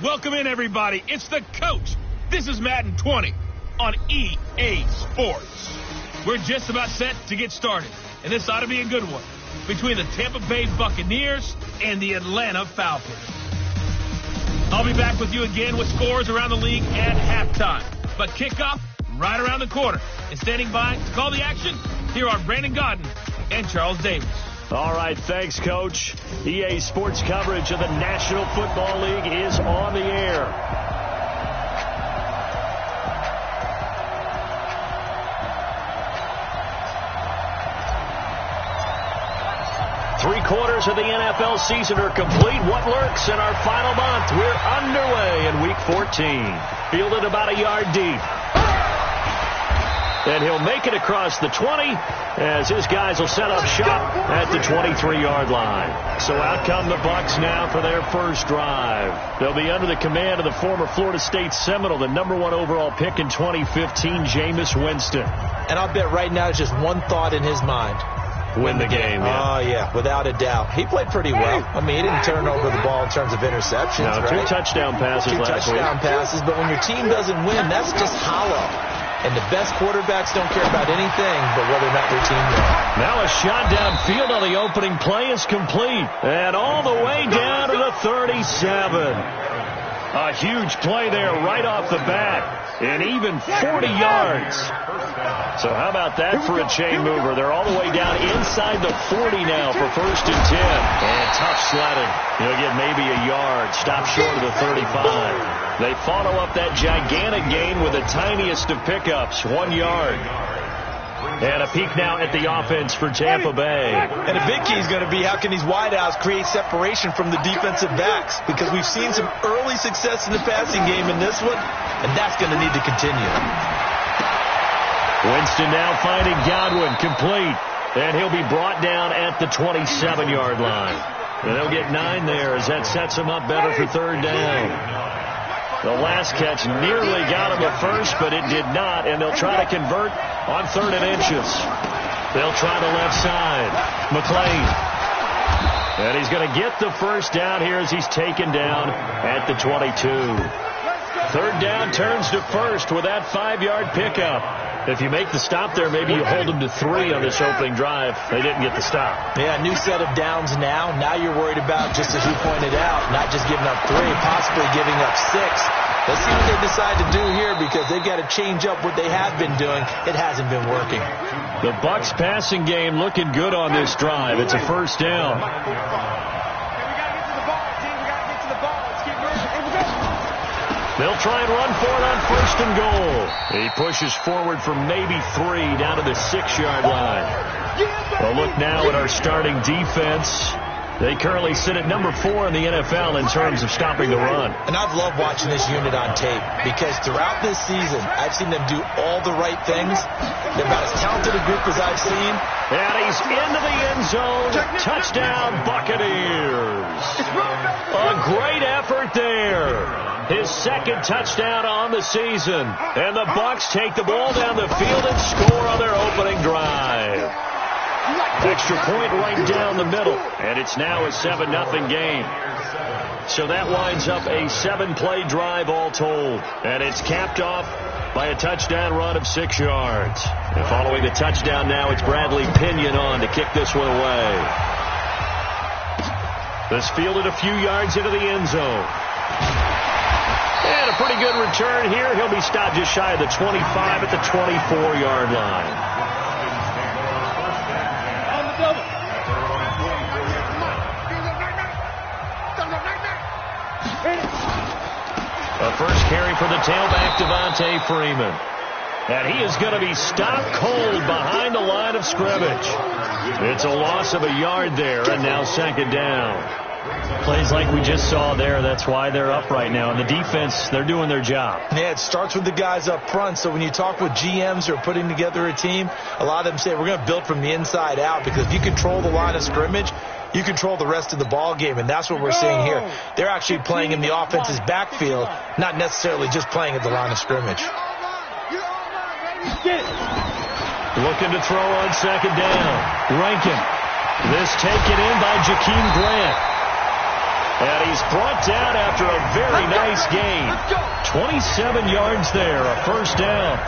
Welcome in, everybody. It's the coach. This is Madden 20 on EA Sports. We're just about set to get started, and this ought to be a good one between the Tampa Bay Buccaneers and the Atlanta Falcons. I'll be back with you again with scores around the league at halftime. But kickoff right around the corner. And standing by to call the action, here are Brandon Godden and Charles Davis. All right, thanks, Coach. EA Sports coverage of the National Football League is on the air. Three-quarters of the NFL season are complete. What lurks in our final month? We're underway in Week 14. Fielded about a yard deep. And he'll make it across the 20 as his guys will set up shop at the 23-yard line. So out come the Bucs now for their first drive. They'll be under the command of the former Florida State Seminole, the #1 overall pick in 2015, Jameis Winston. And I'll bet right now it's just one thought in his mind. Win the game, yeah. Oh, yeah, without a doubt. He played pretty well. I mean, he didn't turn over the ball in terms of interceptions, no, right? 2 touchdown passes last week. 2 touchdown passes, but when your team doesn't win, that's just hollow. And the best quarterbacks don't care about anything but whether or not their team wins. Now a shot downfield on the opening play is complete. And all the way down to the 37. A huge play there right off the bat. And even 40 yards. So how about that for a chain mover? They're all the way down inside the 40 now for 1st and 10. And tough sledding. He'll get maybe a yard. Stop short of the 35. They follow up that gigantic gain with the tiniest of pickups, 1 yard. And a peek now at the offense for Tampa Bay. And a big key is going to be how can these wideouts create separation from the defensive backs? Because we've seen some early success in the passing game in this one, and that's going to need to continue. Winston now finding Godwin complete. And he'll be brought down at the 27-yard line. And they'll get 9 there as that sets him up better for 3rd down. The last catch nearly got him a first, but it did not, and they'll try to convert on 3rd and inches. They'll try the left side. McLean. And he's going to get the first down here as he's taken down at the 22. 3rd down turns to 1st with that 5-yard pickup. If you make the stop there, maybe you hold them to 3 on this opening drive. They didn't get the stop. Yeah, new set of downs now. Now you're worried about, just as you pointed out, not just giving up 3, possibly giving up 6. Let's see what they decide to do here because they've got to change up what they have been doing. It hasn't been working. The Bucs passing game looking good on this drive. It's a 1st down. They'll try and run for it on 1st and goal. He pushes forward for maybe 3 down to the 6-yard line. A look now at our starting defense. They currently sit at #4 in the NFL in terms of stopping the run. And I've loved watching this unit on tape because throughout this season, I've seen them do all the right things. They're about as talented a group as I've seen. And he's into the end zone. Touchdown, Buccaneers. A great effort there. His 2nd touchdown on the season. And the Bucs take the ball down the field and score on their opening drive. Extra point right down the middle. And it's now a 7-0 game. So that winds up a 7-play drive all told. And it's capped off by a touchdown run of 6 yards. And following the touchdown now, it's Bradley Pinion on to kick this one away. This fielded a few yards into the end zone. And a pretty good return here. He'll be stopped just shy of the 25 at the 24-yard line. A first carry for the tailback, Devontae Freeman. And he is going to be stopped cold behind the line of scrimmage. It's a loss of a yard there, and now 2nd down. Plays like we just saw there. That's why they're up right now. And the defense, they're doing their job. Yeah, it starts with the guys up front. So when you talk with GMs who are putting together a team, a lot of them say we're going to build from the inside out because if you control the line of scrimmage, you control the rest of the ball game, and that's what we're seeing here. They're actually playing in the offense's backfield, not necessarily just playing at the line of scrimmage. Looking to throw on 2nd down. Rankin. This taken in by Jakeem Grant. And he's brought down after a very nice gain. 27 yards there, a first down.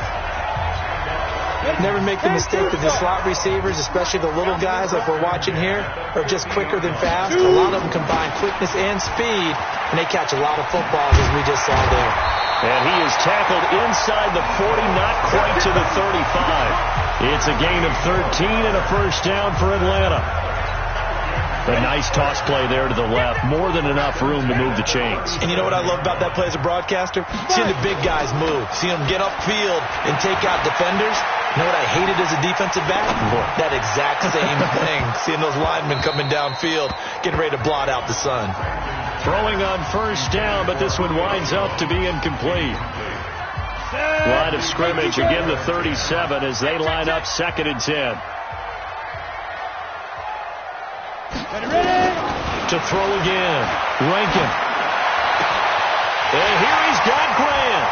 Never make the mistake that the slot receivers, especially the little guys like we're watching here, are just quicker than fast. A lot of them combine quickness and speed, and they catch a lot of footballs, as we just saw there. And he is tackled inside the 40, not quite to the 35. It's a gain of 13 and a first down for Atlanta. A nice toss play there to the left. More than enough room to move the chains. And you know what I love about that play as a broadcaster? Seeing the big guys move. Seeing them get upfield and take out defenders. You know what I hated as a defensive back? That exact same thing. Seeing those linemen coming downfield, getting ready to blot out the sun. Throwing on first down, but this one winds up to be incomplete. Line of scrimmage, again the 37 as they line up 2nd and 10. To throw again. Rankin. And here he's got Grant.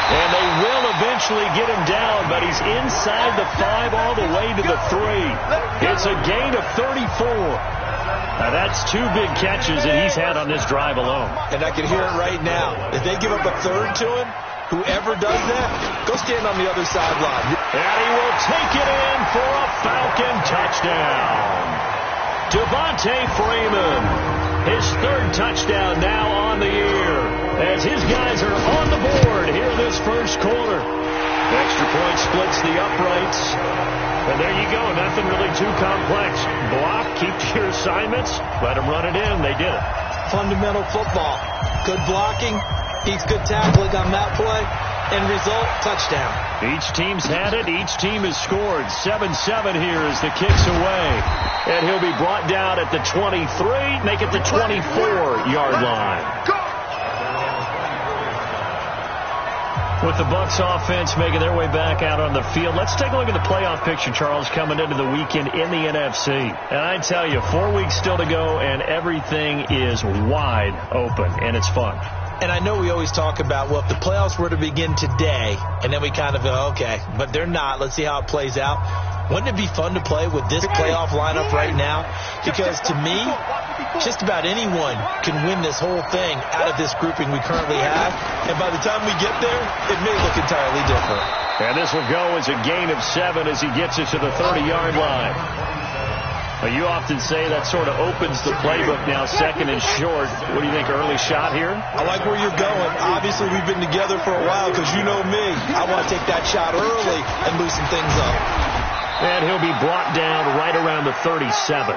And they will eventually get him down, but he's inside the 5 all the way to the 3. It's a gain of 34. Now that's 2 big catches that he's had on this drive alone. And I can hear it right now. If they give up a third to him, whoever does that, go stand on the other sideline. And he will take it in for a Falcon touchdown. Devontae Freeman, his 3rd touchdown now on the year, as his guys are on the board here in this first quarter. Extra point splits the uprights. And there you go, nothing really too complex. Block, keep to your assignments, let them run it in. They did it. Fundamental football. Good blocking, beats good tackling on that play, and result, touchdown. Each team's had it. Each team has scored. 7-7 here as the kick's away. And he'll be brought down at the 23, make it the 24-yard line. With the Bucs offense making their way back out on the field, let's take a look at the playoff picture, Charles, coming into the weekend in the NFC. And I tell you, 4 weeks still to go, and everything is wide open, and it's fun. And I know we always talk about, well, if the playoffs were to begin today, and then we kind of go, okay, but they're not. Let's see how it plays out. Wouldn't it be fun to play with this playoff lineup right now? Because to me, just about anyone can win this whole thing out of this grouping we currently have. And by the time we get there, it may look entirely different. And this will go as a gain of 7 as he gets it to the 30-yard line. You often say that sort of opens the playbook now, 2nd and short. What do you think, early shot here? I like where you're going. Obviously, we've been together for a while because you know me. I want to take that shot early and loosen things up. And he'll be brought down right around the 37.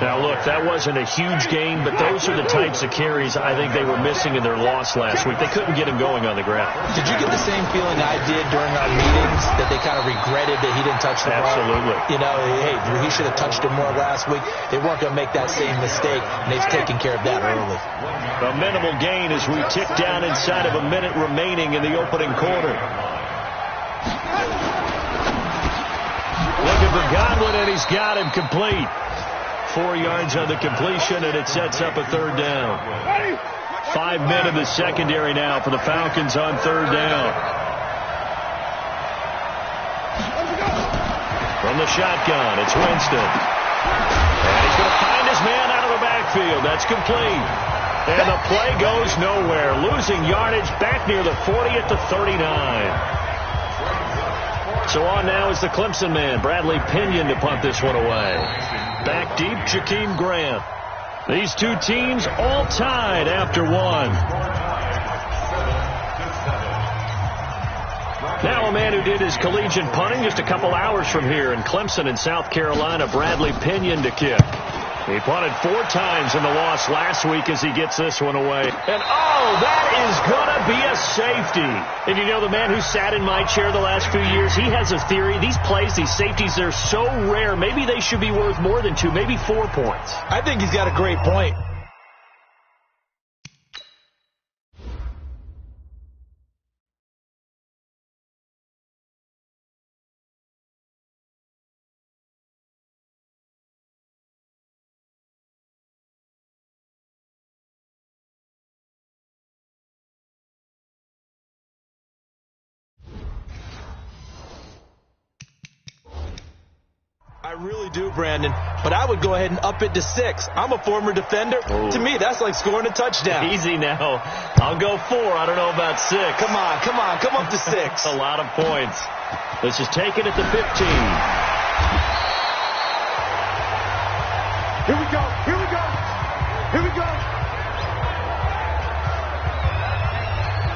Now, look, that wasn't a huge gain, but those are the types of carries I think they were missing in their loss last week. They couldn't get him going on the ground. Did you get the same feeling I did during our meetings, that they kind of regretted that he didn't touch the ball? Absolutely. You know, hey, he should have touched it more last week. They weren't going to make that same mistake, and they've taken care of that early. A minimal gain as we tick down inside of a minute remaining in the opening quarter. Looking for Godwin, and he's got him complete. 4 yards on the completion, and it sets up a 3rd down. 5 men in the secondary now for the Falcons on 3rd down. From the shotgun, it's Winston. And he's going to find his man out of the backfield. That's complete. And the play goes nowhere. Losing yardage back near the 40 at the 39. So on now is the Clemson man, Bradley Pinion, to punt this one away. Back deep, Jakeem Grant. These 2 teams all tied after 1. Now a man who did his collegiate punting just a couple hours from here in Clemson in South Carolina, Bradley Pinion to kick. He punted 4 times in the loss last week as he gets this one away. And, oh, that is going to be a safety. And you know, the man who sat in my chair the last few years, he has a theory. These plays, these safeties, they're so rare. Maybe they should be worth more than 2, maybe 4 points. I think he's got a great point. I really do, Brandon. But I would go ahead and up it to 6. I'm a former defender. Ooh. To me, that's like scoring a touchdown. Easy now. I'll go 4. I don't know about 6. Come on. Come up to 6. That's a lot of points. This is taken at the 15. Here we go.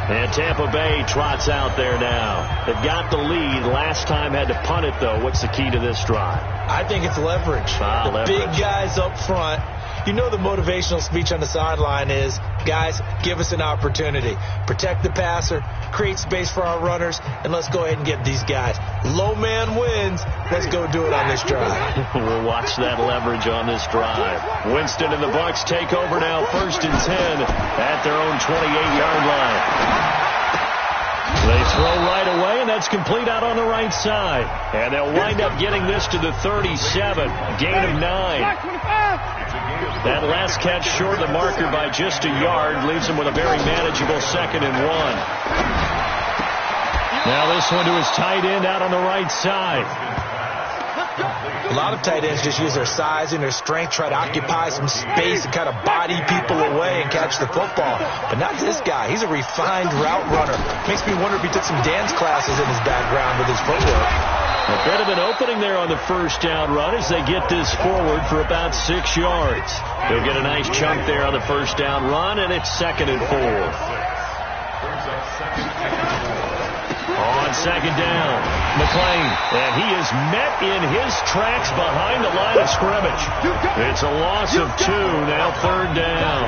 And Tampa Bay trots out there now. They've got the lead. Last time had to punt it, though. What's the key to this drive? I think it's leverage. Leverage. Big guys up front. You know the motivational speech on the sideline is, guys, give us an opportunity. Protect the passer, create space for our runners, and let's go ahead and get these guys. Low man wins. Let's go do it on this drive. We'll watch that leverage on this drive. Winston and the Bucs take over now, 1st and 10 at their own 28-yard line. They throw right away, and that's complete out on the right side. And they'll wind up getting this to the 37, gain of 9. That last catch short of the marker by just a yard leaves them with a very manageable 2nd and 1. Now this one to his tight end out on the right side. A lot of tight ends just use their size and their strength, try to occupy some space and kind of body people away and catch the football. But not this guy. He's a refined route runner. Makes me wonder if he took some dance classes in his background with his footwork. A bit of an opening there on the 1st down run as they get this forward for about 6 yards. He'll get a nice chunk there on the 1st down run, and it's 2nd and 4. On 2nd down, McLean, and he is met in his tracks behind the line of scrimmage. It's a loss of 2, now 3rd down.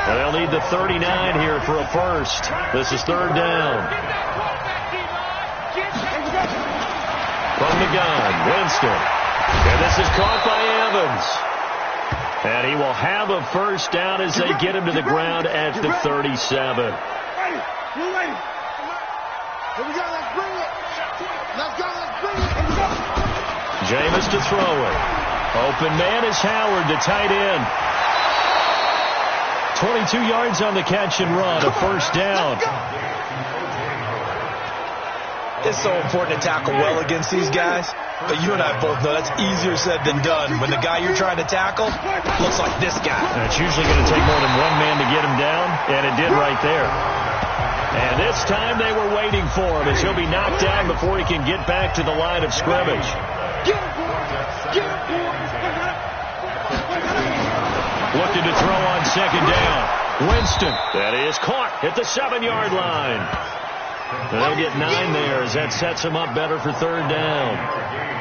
And they'll need the 39 here for a first. This is 3rd down. From the gun, Winston. And this is caught by Evans. And he will have a 1st down as they get him to the ground at the 37. Here we go, let's bring it. Let's bring it. Jameis to throw it. Open man is Howard, the tight end. 22 yards on the catch and run, a 1st down. It's so important to tackle well against these guys. But you and I both know that's easier said than done. When the guy you're trying to tackle looks like this guy. It's usually going to take more than one man to get him down, and it did right there. And this time they were waiting for him as he'll be knocked down before he can get back to the line of scrimmage. Looking to throw on 2nd down. Winston. That is caught at the 7-yard line. And they'll get 9 there as that sets him up better for 3rd down.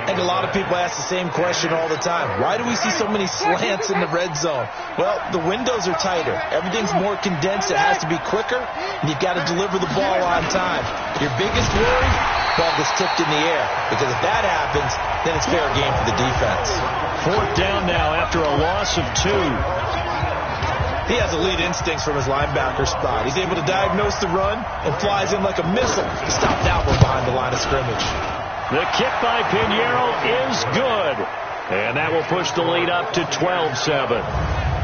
I think a lot of people ask the same question all the time. Why do we see so many slants in the red zone? Well, the windows are tighter. Everything's more condensed. It has to be quicker, and you've got to deliver the ball on time. Your biggest worry, ball gets tipped in the air. Because if that happens, then it's fair game for the defense. 4th down now after a loss of 2. He has elite instincts from his linebacker spot. He's able to diagnose the run and flies in like a missile to stop that one behind the line of scrimmage. The kick by Pinheiro is good. And that will push the lead up to 12-7.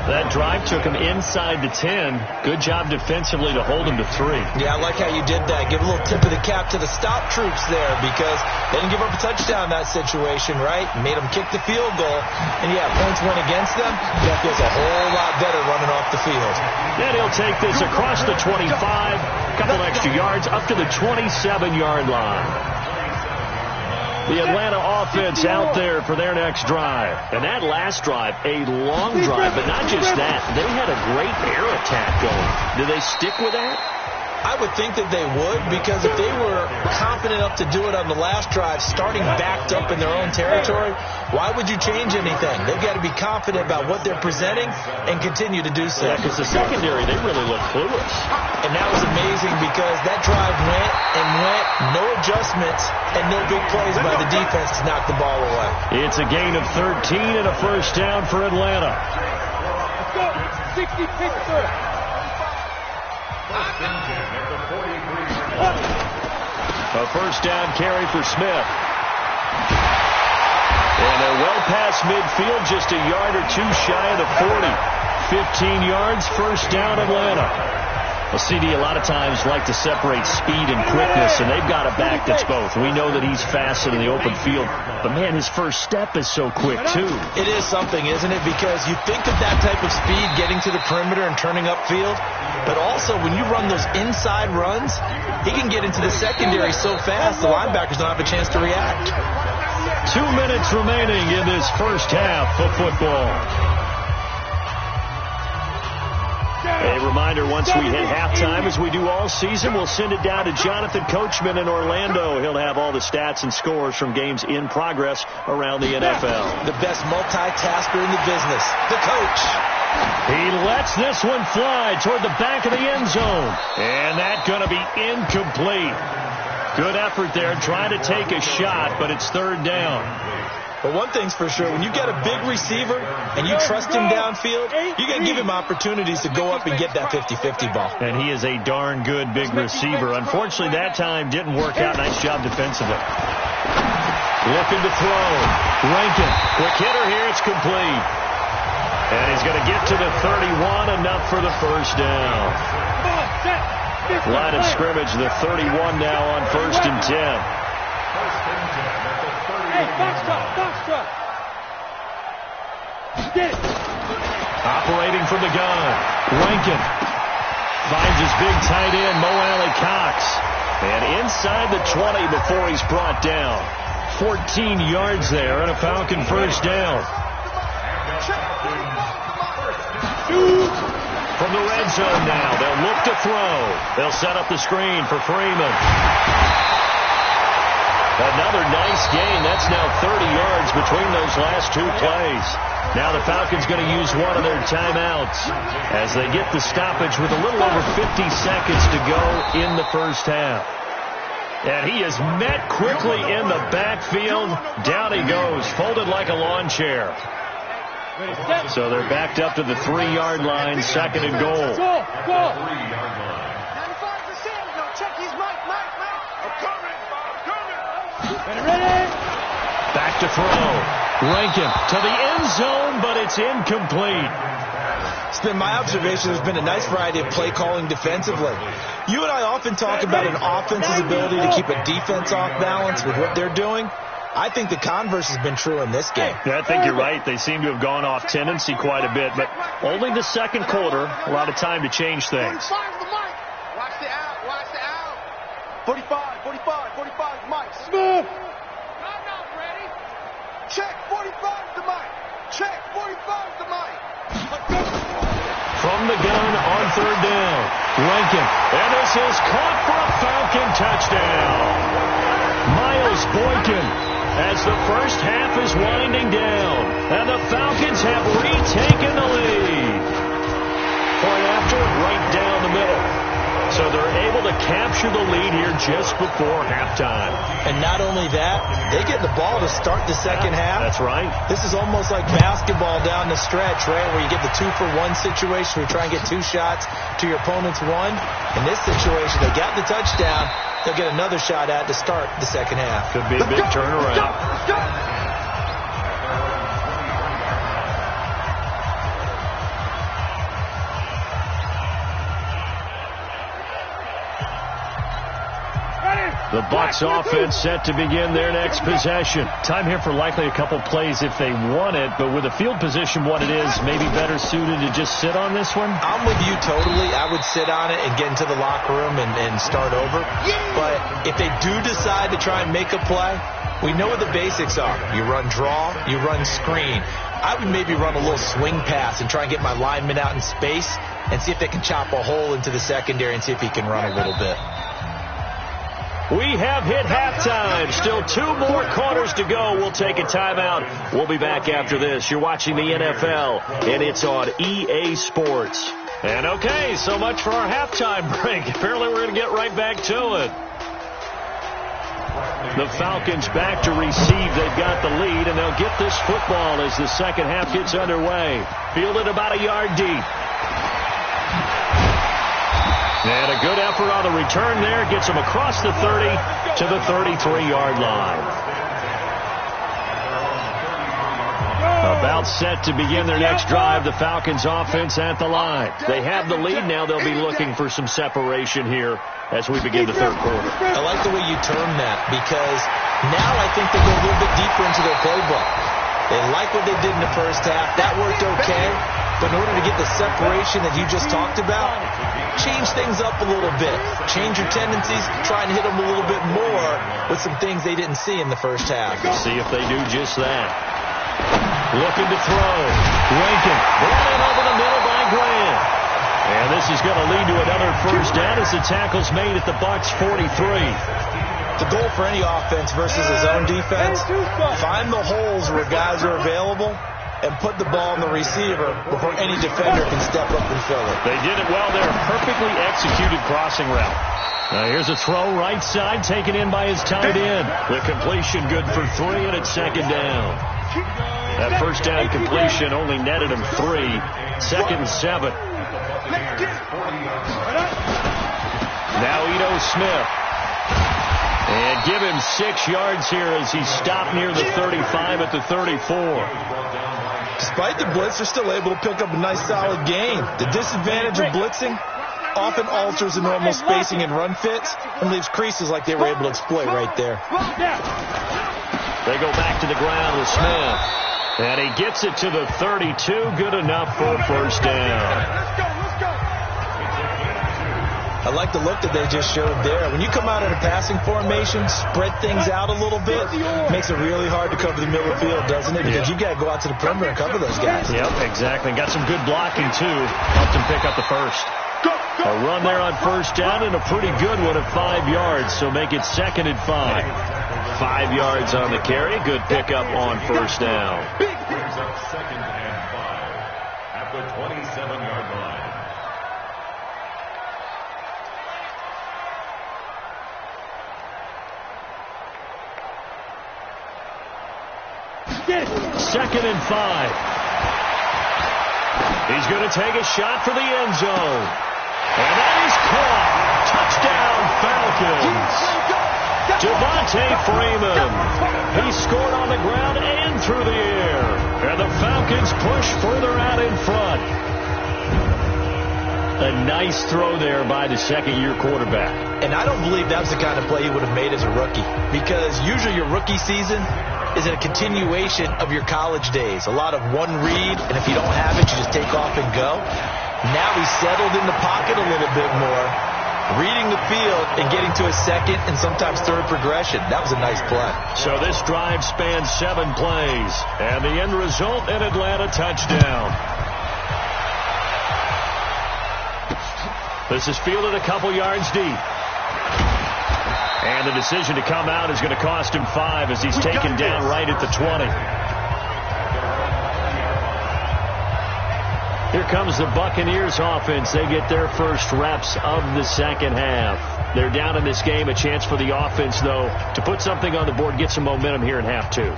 That drive took him inside the 10. Good job defensively to hold him to 3. Yeah, I like how you did that. Give a little tip of the cap to the stop troops there because they didn't give up a touchdown in that situation, right? Made them kick the field goal. And, yeah, points went against them. That feels a whole lot better running off the field. And he'll take this across the 25. A couple extra yards up to the 27-yard line. The Atlanta offense out there for their next drive. And that last drive, a long drive, but not just that. They had a great air attack going. Do they stick with that? I would think that they would, because if they were confident enough to do it on the last drive, starting backed up in their own territory, why would you change anything? They've got to be confident about what they're presenting and continue to do so. Yeah, because the secondary, they really look clueless. And that was amazing because that drive went and went, no adjustments, and no big plays by the defense to knock the ball away. It's a gain of 13 and a 1st down for Atlanta. Let's go. 60-6. A 1st down carry for Smith. And they're well past midfield, just a yard or 2 shy of the 40. 15 yards, 1st down Atlanta. Well, CD, a lot of times like to separate speed and quickness, and they've got a back that's both. We know that he's fast in the open field, but, man, his first step is so quick, too. It is something, isn't it? Because you think of that type of speed getting to the perimeter and turning upfield, but also when you run those inside runs, he can get into the secondary so fast the linebackers don't have a chance to react. 2 minutes remaining in this first half of football. A reminder, once we hit halftime, as we do all season, we'll send it down to Jonathan Coachman in Orlando. He'll have all the stats and scores from games in progress around the NFL. The best multitasker in the business, the coach. He lets this one fly toward the back of the end zone. And that's going to be incomplete. Good effort there, trying to take a shot, but it's third down. But one thing's for sure, when you get a big receiver and you trust him downfield, you got to give him opportunities to go up and get that 50-50 ball. And he is a darn good big receiver. Unfortunately, that time didn't work out. Nice job defensively. Looking to throw. Rankin, quick hitter here. It's complete. And he's going to get to the 31, enough for the first down. Line of scrimmage, the 31 now on 1st and 10. Operating from the gun, Rankin finds his big tight end, Mo Alley-Cox. And inside the 20 before he's brought down. 14 yards there and a Falcon first down. From the red zone now, they'll look to throw. They'll set up the screen for Freeman. Another nice gain. That's now 30 yards between those last two plays. Now the Falcons going to use one of their timeouts as they get the stoppage with a little over 50 seconds to go in the first half. And he is met quickly in the backfield. Down he goes, folded like a lawn chair. So they're backed up to the 3-yard line, 2nd and goal. Back to throw. Rankin to the end zone, but it's incomplete. It's been my observation there's been a nice variety of play calling defensively. You and I often talk about an offense's ability to keep a defense off balance with what they're doing. I think the converse has been true in this game. Yeah, I think you're right. They seem to have gone off tendency quite a bit, but only the second quarter, a lot of time to change things. Watch the out, watch the out. 45, Mike. Smooth. I'm not ready. Check, 45 to Mike. Check, 45 to Mike. From the gun on 3rd down, Rankin. And this is caught for a Falcon touchdown. Miles Boykin, as the first half is winding down, and the Falcons have retaken the lead. Point after, right down the middle. So they're able to capture the lead here just before halftime. And not only that, they get the ball to start the second half. That's right. This is almost like basketball down the stretch, right, where you get the 2-for-1 situation where you try and get 2 shots to your opponent's 1. In this situation, they got the touchdown. They'll get another shot at to start the second half. Could be a big turnaround. Let's go. The Bucs offense set to begin their next possession. Time here for likely a couple plays if they want it, but with the field position what it is, maybe better suited to just sit on this one? I'm with you totally. I would sit on it and get into the locker room and start over. But if they do decide to try and make a play, we know what the basics are. You run draw, you run screen. I would maybe run a little swing pass and try and get my lineman out in space and see if they can chop a hole into the secondary and see if he can run a little bit. We have hit halftime. Still 2 more quarters to go. We'll take a timeout. We'll be back after this. You're watching the NFL, and it's on EA Sports. And okay, so much for our halftime break. Apparently we're going to get right back to it. The Falcons back to receive. They've got the lead, and they'll get this football as the second half gets underway. Fielded about a yard deep. And a good effort on the return there. Gets him across the 30 to the 33-yard line. About set to begin their next drive, the Falcons offense at the line. They have the lead now. They'll be looking for some separation here as we begin the third quarter. I like the way you term that, because now I think they go a little bit deeper into their playbook. They like what they did in the first half. That worked okay. But in order to get the separation that you just talked about, change things up a little bit. Change your tendencies. Try and hit them a little bit more with some things they didn't see in the first half. See if they do just that. Looking to throw. Rankin brought in over the middle by Graham. And this is going to lead to another first down as the tackle's made at the Bucs 43. The goal for any offense versus his own defense, find the holes where guys are available and put the ball in the receiver before any defender can step up and fill it. They did it well there. Perfectly executed crossing route. Now here's a throw right side taken in by his tight end. The completion good for 3, and it's second down. That first down completion only netted him 3. Second and 7. Now Ito Smith. And give him 6 yards here as he stopped near the 35 at the 34. Despite the blitz, they're still able to pick up a nice solid gain. The disadvantage of blitzing often alters the normal spacing and run fits and leaves creases like they were able to exploit right there. They go back to the ground with Smith. And he gets it to the 32. Good enough for a first down. I like the look that they just showed there. When you come out in a passing formation, spread things out a little bit, makes it really hard to cover the middle of the field, doesn't it? Because you got to go out to the perimeter and cover those guys. Yep, exactly. Got some good blocking, too. Helped him pick up the first. A run there on first down and a pretty good one at 5 yards, so make it second and 5. 5 yards on the carry. Good pickup on first down. Second and 5 at the 27-yard line. Second and 5. He's going to take a shot for the end zone. And that is caught. Touchdown, Falcons. Devontae Freeman. He scored on the ground and through the air. And the Falcons push further out in front. A nice throw there by the second-year quarterback. And I don't believe that's the kind of play he would have made as a rookie. Because usually your rookie season is a continuation of your college days. A lot of one read, and if you don't have it, you just take off and go. Now he's settled in the pocket a little bit more, reading the field and getting to a second and sometimes third progression. That was a nice play. So this drive spans 7 plays, and the end result, an Atlanta touchdown. This is fielded a couple yards deep. And the decision to come out is going to cost him 5 as he's taken down right at the 20. Here comes the Buccaneers offense. They get their first reps of the second half. They're down in this game. A chance for the offense, though, to put something on the board, get some momentum here in half 2.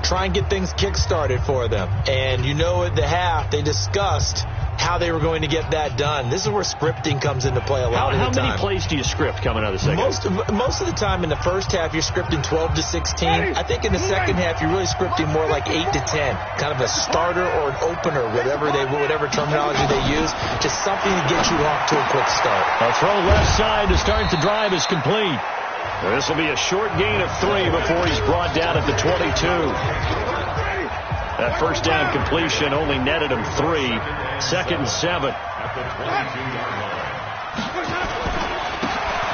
Try and get things kick-started for them. And you know at the half, they discussed how they were going to get that done. This is where scripting comes into play a lot of the time. How many plays do you script coming out of the second half? Most of the time in the first half, you're scripting 12 to 16. I think in the second half, you're really scripting more like 8 to 10. Kind of a starter or an opener, whatever terminology they use. Just something to get you off to a quick start. A throw left side to start the drive is complete. This will be a short gain of 3 before he's brought down at the 22. That first down completion only netted him 3. Second and 7.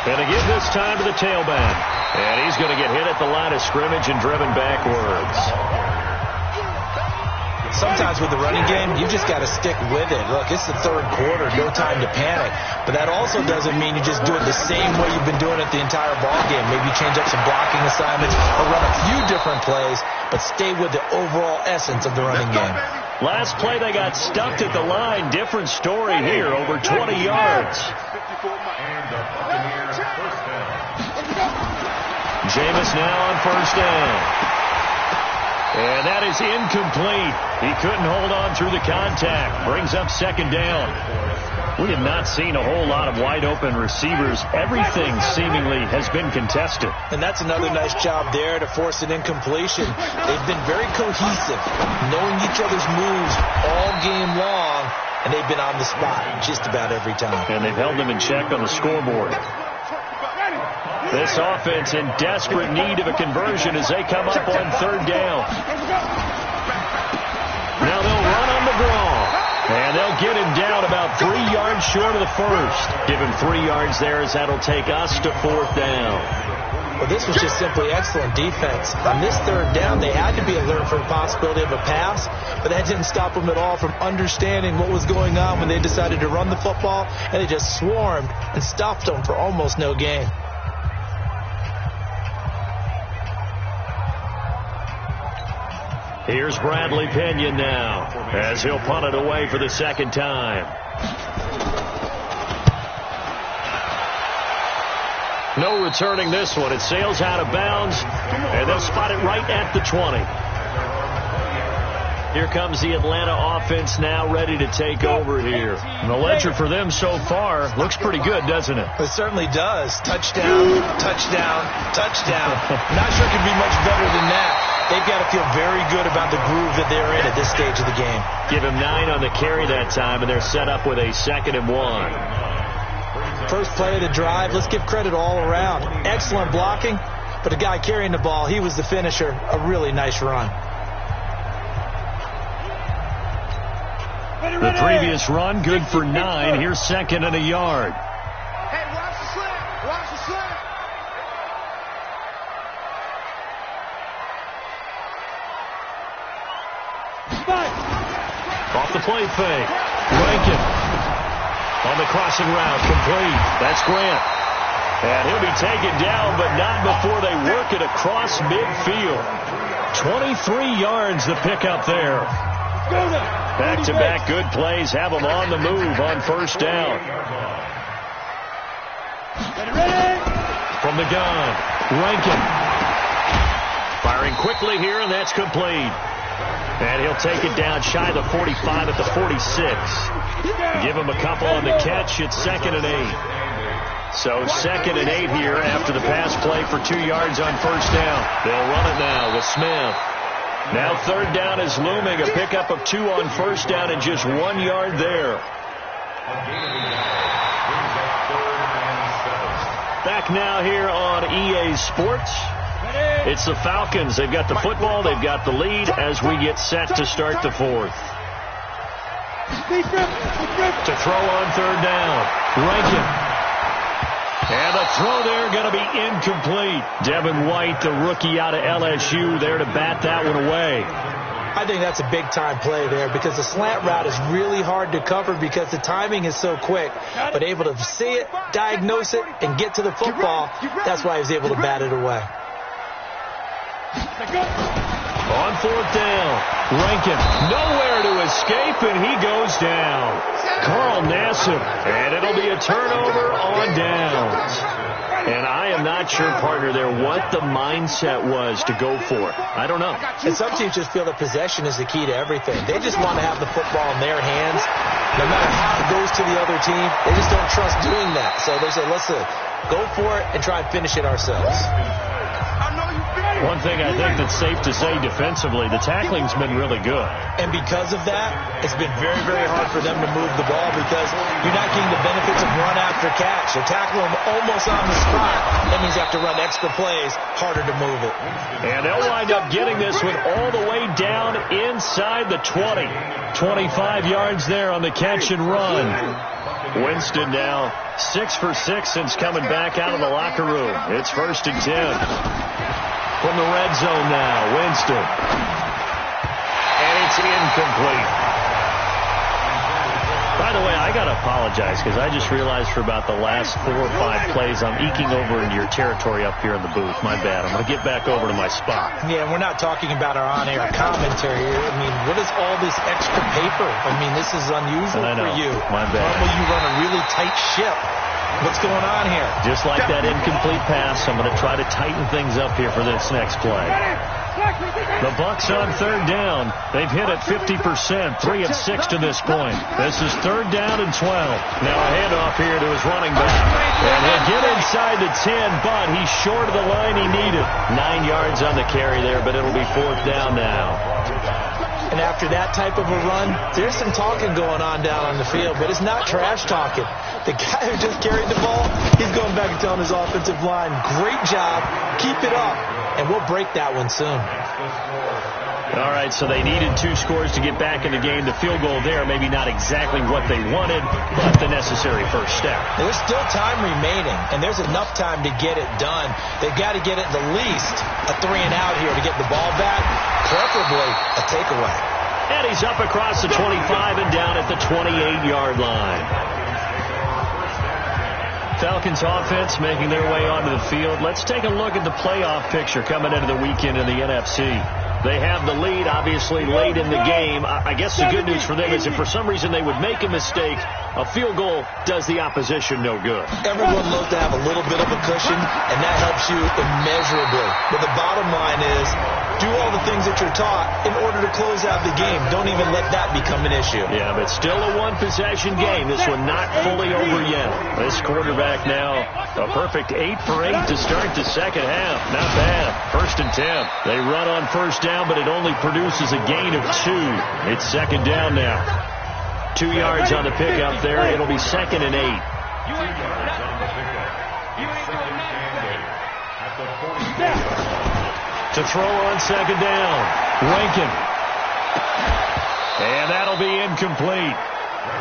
And again this time to the tailback. And he's going to get hit at the line of scrimmage and driven backwards. Sometimes with the running game, you just got to stick with it. Look, it's the third quarter, no time to panic. But that also doesn't mean you just do it the same way you've been doing it the entire ball game. Maybe you change up some blocking assignments or run a few different plays, but stay with the overall essence of the running game. Last play, they got stuffed at the line. Different story here, over 20 yards. Jameis now on first down. And that is incomplete. He couldn't hold on through the contact. Brings up second down. We have not seen a whole lot of wide-open receivers. Everything seemingly has been contested. And that's another nice job there to force an incompletion. They've been very cohesive, knowing each other's moves all game long, and they've been on the spot just about every time. And they've held them in check on the scoreboard. This offense in desperate need of a conversion as they come up on third down. Now they'll run on the draw. And they'll get him down about 3 yards short of the first. Give him 3 yards there as that'll take us to fourth down. Well, this was just simply excellent defense. On this third down, they had to be alert for the possibility of a pass, but that didn't stop them at all from understanding what was going on when they decided to run the football, and they just swarmed and stopped them for almost no gain. Here's Bradley Pinion now as he'll punt it away for the second time. No returning this one. It sails out of bounds, and they'll spot it right at the 20. Here comes the Atlanta offense now ready to take over here. And the ledger for them so far looks pretty good, doesn't it? It certainly does. Touchdown, touchdown, touchdown. Not sure it could be much better than that. They've got to feel very good about the groove that they're in at this stage of the game. Give him 9 on the carry that time, and they're set up with a 2nd and 1. First play of the drive. Let's give credit all around. Excellent blocking, but the guy carrying the ball, he was the finisher. A really nice run. The previous run, good for 9. Here's 2nd and a yard. Hey, watch the slant. Watch the slant. Off the play fake. Rankin on the crossing route, complete. That's Grant. And he'll be taken down, but not before they work it across midfield. 23 yards the pickup there. Back-to-back good plays have them on the move on first down. From the gun, Rankin. Firing quickly here, and that's complete. And he'll take it down shy of the 45 at the 46. Give him a couple on the catch. It's 2nd and 8. So 2nd and 8 here after the pass play for 2 yards on first down. They'll run it now with Smith. Now third down is looming. A pickup of 2 on first down and just 1 yard there. Back now here on EA Sports. It's the Falcons. They've got the football. They've got the lead as we get set to start the fourth. To throw on third down. Rankin. And a throw there going to be incomplete. Devin White, the rookie out of LSU, there to bat that one away. I think that's a big-time play there because the slant route is really hard to cover because the timing is so quick. But able to see it, diagnose it, and get to the football, that's why he was able to bat it away. On fourth down, Rankin nowhere to escape, and he goes down. Carl Nassib, and it'll be a turnover on downs. And I am not sure, partner, there what the mindset was to go for it. I don't know. And some teams just feel that possession is the key to everything. They just want to have the football in their hands. No matter how it goes to the other team, they just don't trust doing that. So they say, listen, go for it and try and finish it ourselves. One thing I think that's safe to say defensively, the tackling's been really good. And because of that, it's been very, very hard for them to move the ball because you're not getting the benefits of run after catch. They're tackling them almost on the spot. That means you have to run extra plays, harder to move it. And they'll wind up getting this one all the way down inside the 20. 25 yards there on the catch and run. Winston now 6 for 6 since coming back out of the locker room. It's 1st and 10. From the red zone now, Winston. And it's incomplete. By the way, I got to apologize because I just realized for about the last 4 or 5 plays I'm eking over into your territory up here in the booth. My bad. I'm going to get back over to my spot. Yeah, we're not talking about our on-air commentary. I mean, what is all this extra paper? I mean, this is unusual for you. My bad. Normally you run a really tight ship. What's going on here? Just like that incomplete pass, I'm going to try to tighten things up here for this next play. The Bucs on third down. They've hit it 50%, 3 of 6 to this point. This is third down and 12. Now a handoff here to his running back. And he'll get inside the 10, but he's short of the line he needed. 9 yards on the carry there, but it'll be fourth down now. And after that type of a run, there's some talking going on down on the field, but it's not trash talking. The guy who just carried the ball, he's going back and telling his offensive line, great job, keep it up, and we'll break that one soon. All right, so they needed 2 scores to get back in the game. The field goal there, maybe not exactly what they wanted, but the necessary first step. There's still time remaining, and there's enough time to get it done. They've got to get it the least a 3-and-out here to get the ball back, preferably a takeaway. And he's up across the 25 and down at the 28-yard line. Falcons offense making their way onto the field. Let's take a look at the playoff picture coming into the weekend in the NFC. They have the lead, obviously, late in the game. I guess the good news for them is if for some reason they would make a mistake, a field goal does the opposition no good. Everyone loves to have a little bit of a cushion, and that helps you immeasurably. But the bottom line is, do all the things that you're taught in order to close out the game. Don't even let that become an issue. Yeah, but still a one-possession game. This one not fully over yet. This quarterback now, a perfect 8 for 8 to start the second half. Not bad. 1st and 10. They run on first down, but it only produces a gain of 2. It's second down now. 2 yards on the pickup there. It'll be 2nd and 8. To throw on second down. Rankin. And that'll be incomplete.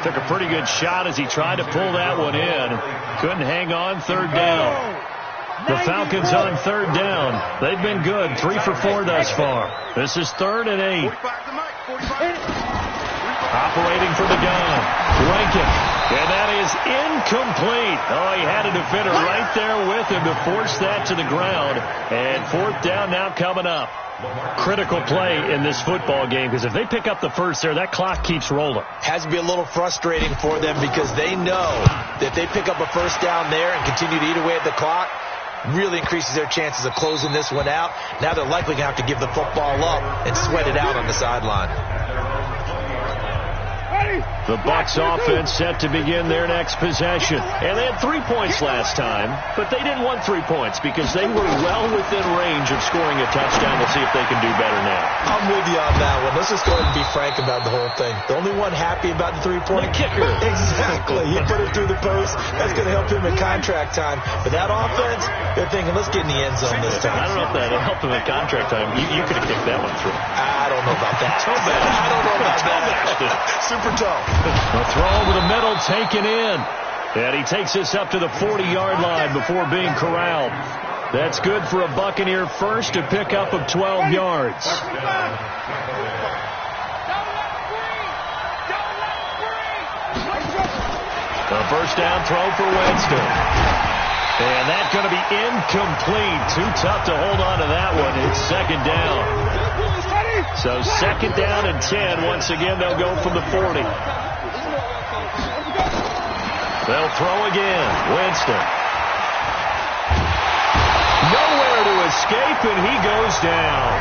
Took a pretty good shot as he tried to pull that one in. Couldn't hang on. Third down. The Falcons on third down. They've been good. 3 for 4 thus far. This is 3rd and 8. Operating from the gun. Rankin. And that is incomplete. Oh, he had a defender right there with him to force that to the ground. And 4th down now coming up. Critical play in this football game because if they pick up the first there, that clock keeps rolling. Has to be a little frustrating for them because they know that if they pick up a first down there and continue to eat away at the clock, really increases their chances of closing this one out. Now they're likely going to have to give the football up and sweat it out on the sideline. The Bucs offense set to begin their next possession. And they had 3 points last time, but they didn't want 3 points because they were well within range of scoring a touchdown. We'll see if they can do better now. I'm with you on that one. Let's just go ahead and be frank about the whole thing. The only one happy about the 3-point kicker. Exactly. He put it through the post. That's going to help him in contract time. But that offense, they're thinking, let's get in the end zone this time. I don't know if that helped him in contract time. You could have kicked that one through. I don't know about that. Toe bash. I don't know about Toe that. Super toe. The throw over the middle taken in. And he takes us up to the 40-yard line before being corralled. That's good for a Buccaneer first, a pickup of 12 yards. The first down throw for Winston. And that's going to be incomplete. Too tough to hold on to that one. It's second down. So second down and 10. Once again, they'll go from the 40. They'll throw again. Winston. Nowhere to escape, and he goes down.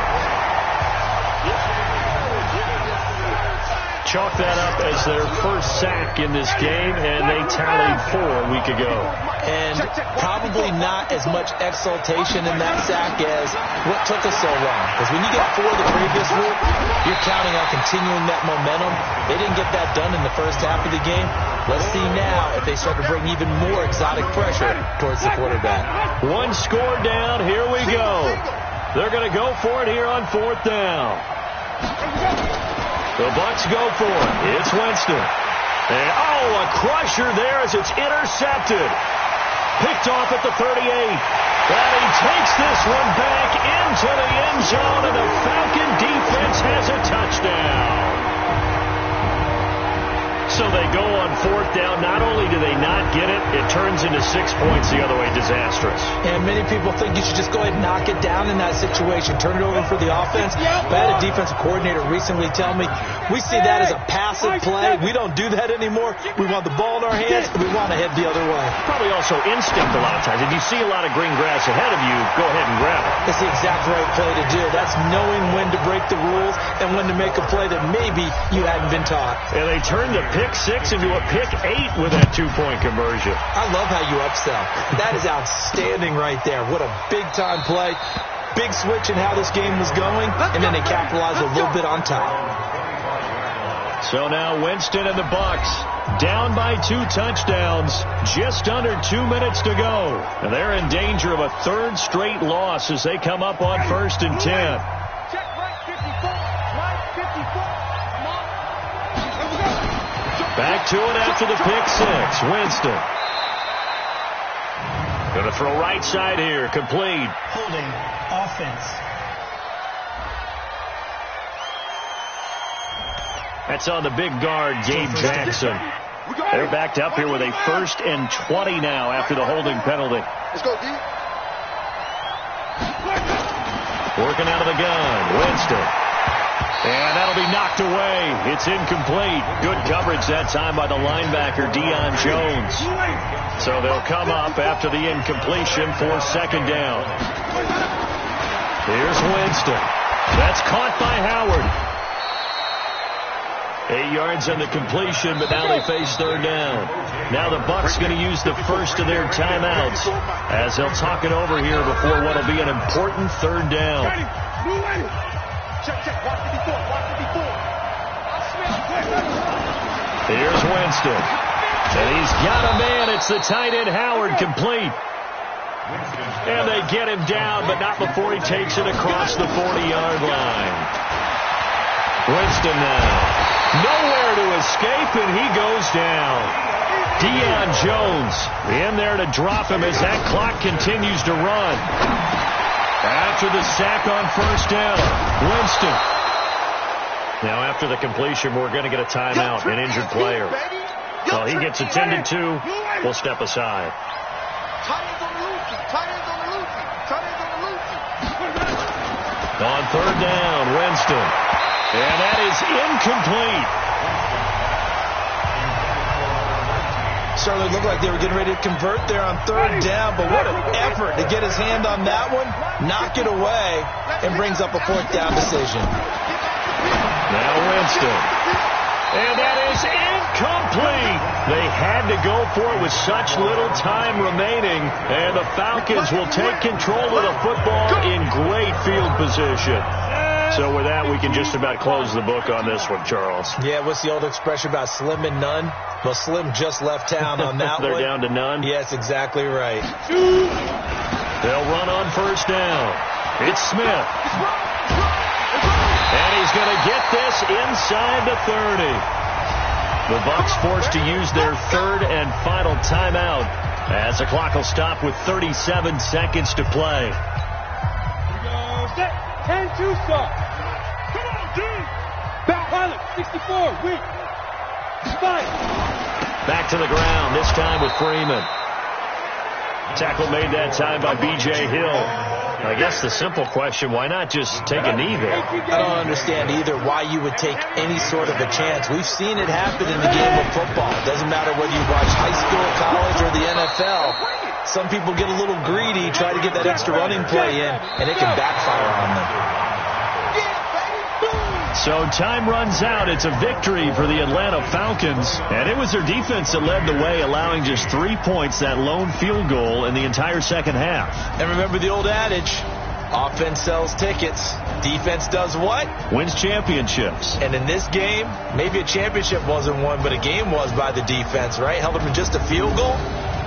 Chalk that up as their first sack in this game, and they tallied 4 a week ago. And probably not as much exultation in that sack as what took us so long. Because when you get 4 the previous week, you're counting on continuing that momentum. They didn't get that done in the first half of the game. Let's see now if they start to bring even more exotic pressure towards the quarterback. 1 score down. Here we go. They're going to go for it here on 4th down. The Bucs go for it. It's Winston. And, a crusher there as it's intercepted. Picked off at the 38. And he takes this one back into the end zone, and the Falcon defense has a touchdown. So they go on 4th down. Not only do they not get it, it turns into 6 points the other way. Disastrous. And many people think you should just go ahead and knock it down in that situation. Turn it over for the offense. But I had a defensive coordinator recently tell me, we see that as a passive play. We don't do that anymore. We want the ball in our hands, and we want to head the other way. Probably also instinct a lot of times. If you see a lot of green grass ahead of you, go ahead and grab it. That's the exact right play to do. That's knowing when to break the rules and when to make a play that maybe you hadn't been taught. And they turned the pick 6 into a pick 8 with that 2-point conversion. I love how you upsell. That is outstanding right there. What a big-time play. Big switch in how this game was going, and then they capitalized a little bit on top. So now Winston and the Bucks down by 2 touchdowns, just under 2 minutes to go. And they're in danger of a 3rd straight loss as they come up on 1st and 10. Back to it after the pick 6. Winston. Going to throw right side here. Complete. Holding offense. That's on the big guard, Gabe Jackson. They're backed up here with a 1st and 20 now after the holding penalty. Let's go, D. Working out of the gun. Winston. And that'll be knocked away. It's incomplete. Good coverage that time by the linebacker, Deion Jones. So they'll come up after the incompletion for 2nd down. Here's Winston. That's caught by Howard. 8 yards on the completion, but now they face 3rd down. Now the Bucks going to use the first of their timeouts as they'll talk it over here before what will be an important 3rd down. Check, watch it before. Here's Winston. And he's got a man. It's the tight end, Howard, complete. And they get him down, but not before he takes it across the 40-yard line. Winston now. Nowhere to escape, and he goes down. Deion Jones in there to drop him as that clock continues to run. After the sack on 1st down, Winston. Now after the completion, we're going to get a timeout, an injured player. Well, he gets attended to. We'll step aside. On 3rd down, Winston. And that is incomplete. Certainly looked like they were getting ready to convert there on 3rd down, but what an effort to get his hand on that one, knock it away, and brings up a 4th down decision. Now Winston. And that is incomplete. They had to go for it with such little time remaining, and the Falcons will take control of the football in great field position. So with that, we can just about close the book on this one, Charles. Yeah, what's the old expression about slim and none? Well, Slim just left town on that They're one. down to none? Yes, exactly right. They'll run on 1st down. It's Smith. And he's going to get this inside the 30. The Bucks forced to use their 3rd and final timeout as the clock will stop with 37 seconds to play. 10-2 stop. Come on, D. Back pilot, 64, weak. Spike. Back to the ground, this time with Freeman. Tackle made that time by B.J. Hill. I guess the simple question, why not just take a knee there? I don't understand either why you would take any sort of a chance. We've seen it happen in the game of football. It doesn't matter whether you watch high school, college, or the NFL. Some people get a little greedy, try to get that extra running play in, and it can backfire on them. So time runs out. It's a victory for the Atlanta Falcons. And it was their defense that led the way, allowing just 3 points, that lone field goal in the entire second half. And remember the old adage, offense sells tickets. Defense does what? Wins championships. And in this game, maybe a championship wasn't won, but a game was by the defense, right? Held them to just a field goal.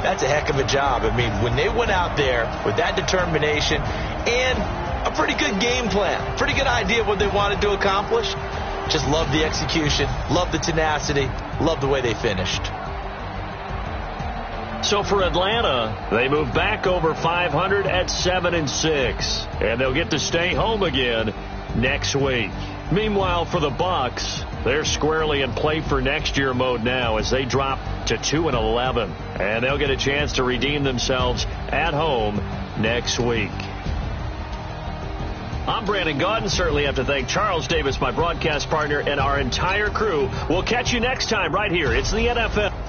That's a heck of a job. I mean, when they went out there with that determination and a pretty good game plan, pretty good idea of what they wanted to accomplish, just love the execution, love the tenacity, love the way they finished. So for Atlanta, they move back over 500 at 7-6, and they'll get to stay home again next week. Meanwhile, for the Bucs, they're squarely in play for next year mode now as they drop to 2-11. And they'll get a chance to redeem themselves at home next week. I'm Brandon Gaudin. Certainly have to thank Charles Davis, my broadcast partner, and our entire crew. We'll catch you next time right here. It's the NFL.